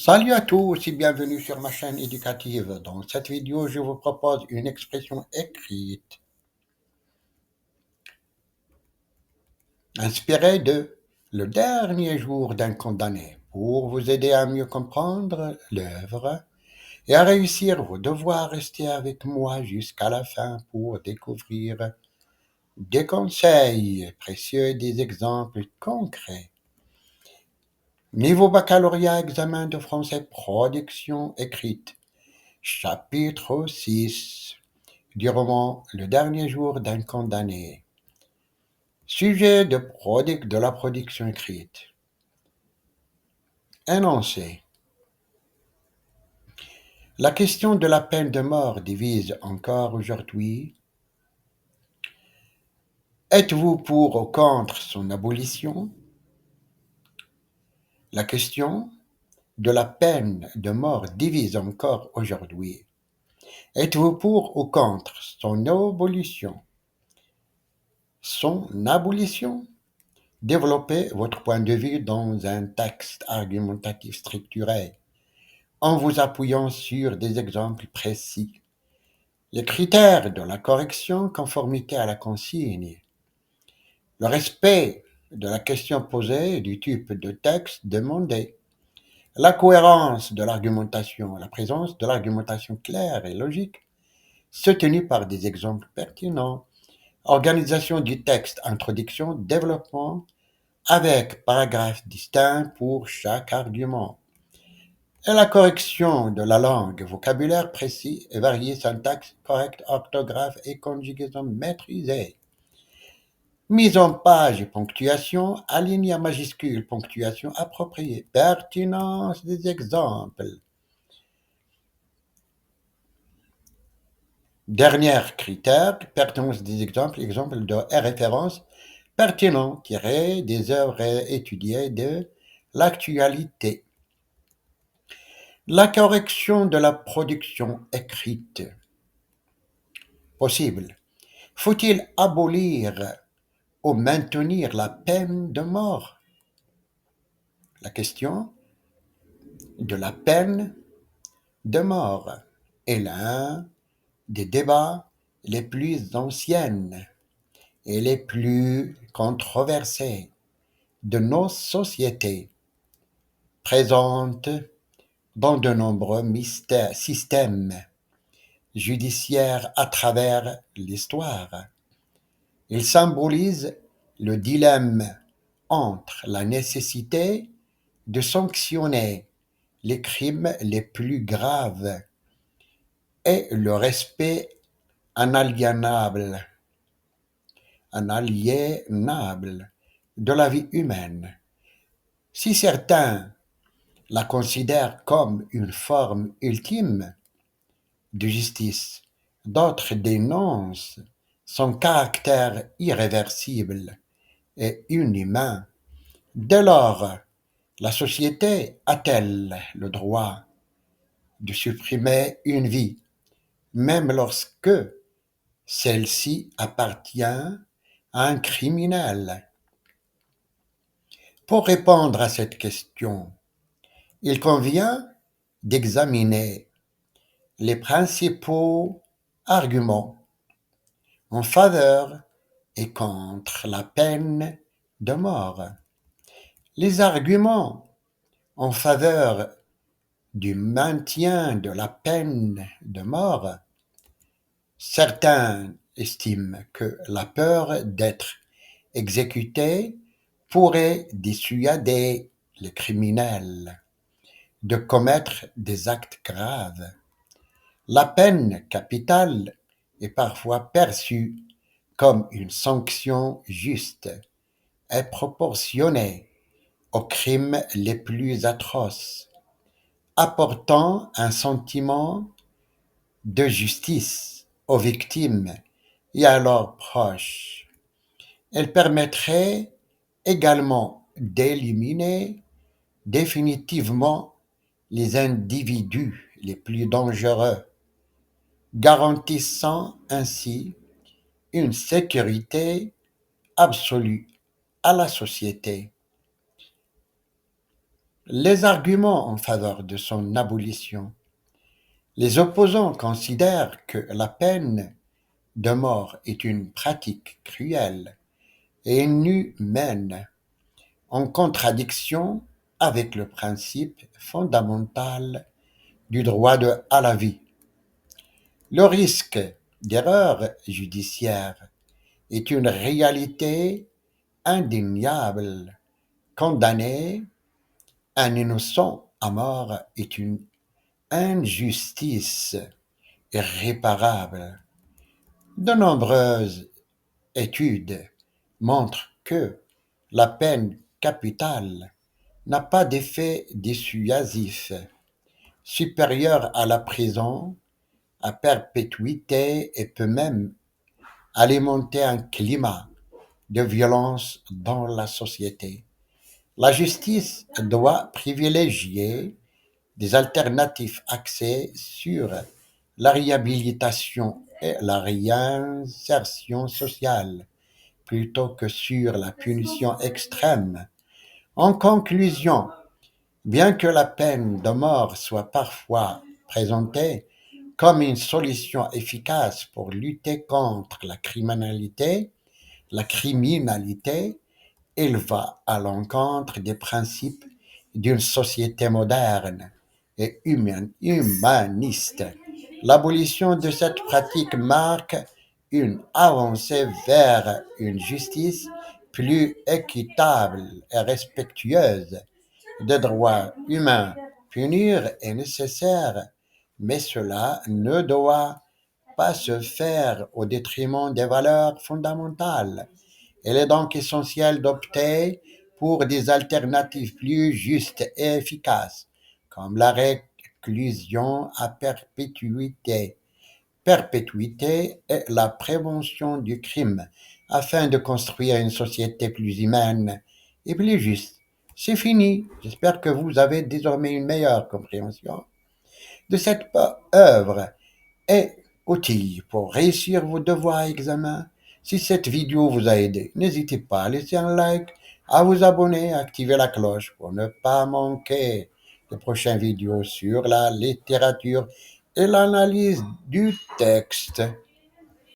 Salut à tous et bienvenue sur ma chaîne éducative. Dans cette vidéo, je vous propose une expression écrite inspirée de Le dernier jour d'un condamné pour vous aider à mieux comprendre l'œuvre et à réussir vos devoirs. Restez avec moi jusqu'à la fin pour découvrir des conseils précieux et des exemples concrets. Niveau baccalauréat, examen de français, production écrite. Chapitre 6 du roman Le dernier jour d'un condamné. Sujet de la production écrite. Énoncé. La question de la peine de mort divise encore aujourd'hui. Êtes-vous pour ou contre son abolition? La question de la peine de mort divise encore aujourd'hui. Êtes-vous pour ou contre son abolition? Son abolition? Développez votre point de vue dans un texte argumentatif structuré, en vous appuyant sur des exemples précis. Les critères de la correction, conformité à la consigne, le respect de la question posée et du type de texte demandé, la cohérence de l'argumentation, la présence de l'argumentation claire et logique, soutenue par des exemples pertinents, organisation du texte, introduction, développement, avec paragraphes distincts pour chaque argument, et la correction de la langue, vocabulaire précis et varié, syntaxe correcte, orthographe et conjugaison maîtrisée. Mise en page et ponctuation, alignée à majuscule, ponctuation appropriée, pertinence des exemples. Dernier critère, pertinence des exemples, exemple de référence pertinent, tiré des œuvres étudiées de l'actualité. La correction de la production écrite. Possible. Faut-il abolir ou maintenir la peine de mort? La question de la peine de mort est l'un des débats les plus anciens et les plus controversés de nos sociétés, présente dans de nombreux systèmes judiciaires à travers l'histoire. Il symbolise le dilemme entre la nécessité de sanctionner les crimes les plus graves et le respect inaliénable, inaliénable de la vie humaine. Si certains la considèrent comme une forme ultime de justice, d'autres dénoncent son caractère irréversible et inhumain. Dès lors, la société a-t-elle le droit de supprimer une vie, même lorsque celle-ci appartient à un criminel? Pour répondre à cette question, il convient d'examiner les principaux arguments en faveur et contre la peine de mort. Les arguments en faveur du maintien de la peine de mort. Certains estiment que la peur d'être exécuté pourrait dissuader les criminels de commettre des actes graves. La peine capitale est parfois perçue comme une sanction juste et proportionnée aux crimes les plus atroces, apportant un sentiment de justice aux victimes et à leurs proches. Elle permettrait également d'éliminer définitivement les individus les plus dangereux, garantissant ainsi une sécurité absolue à la société. Les arguments en faveur de son abolition. Les opposants considèrent que la peine de mort est une pratique cruelle et inhumaine, en contradiction avec le principe fondamental du droit à la vie. Le risque d'erreur judiciaire est une réalité indéniable. Condamner un innocent à mort est une injustice irréparable. De nombreuses études montrent que la peine capitale n'a pas d'effet dissuasif supérieur à la prison à perpétuité et peut même alimenter un climat de violence dans la société. La justice doit privilégier des alternatives axées sur la réhabilitation et la réinsertion sociale plutôt que sur la punition extrême. En conclusion, bien que la peine de mort soit parfois présentée comme une solution efficace pour lutter contre la criminalité, il va à l'encontre des principes d'une société moderne et humaniste. L'abolition de cette pratique marque une avancée vers une justice plus équitable et respectueuse des droits humains. Punir est nécessaire, mais cela ne doit pas se faire au détriment des valeurs fondamentales. Il est donc essentiel d'opter pour des alternatives plus justes et efficaces, comme la réclusion à perpétuité et la prévention du crime, afin de construire une société plus humaine et plus juste. C'est fini. J'espère que vous avez désormais une meilleure compréhension de cette œuvre et outils pour réussir vos devoirs et examens. Si cette vidéo vous a aidé, n'hésitez pas à laisser un like, à vous abonner, à activer la cloche pour ne pas manquer les prochaines vidéos sur la littérature et l'analyse du texte.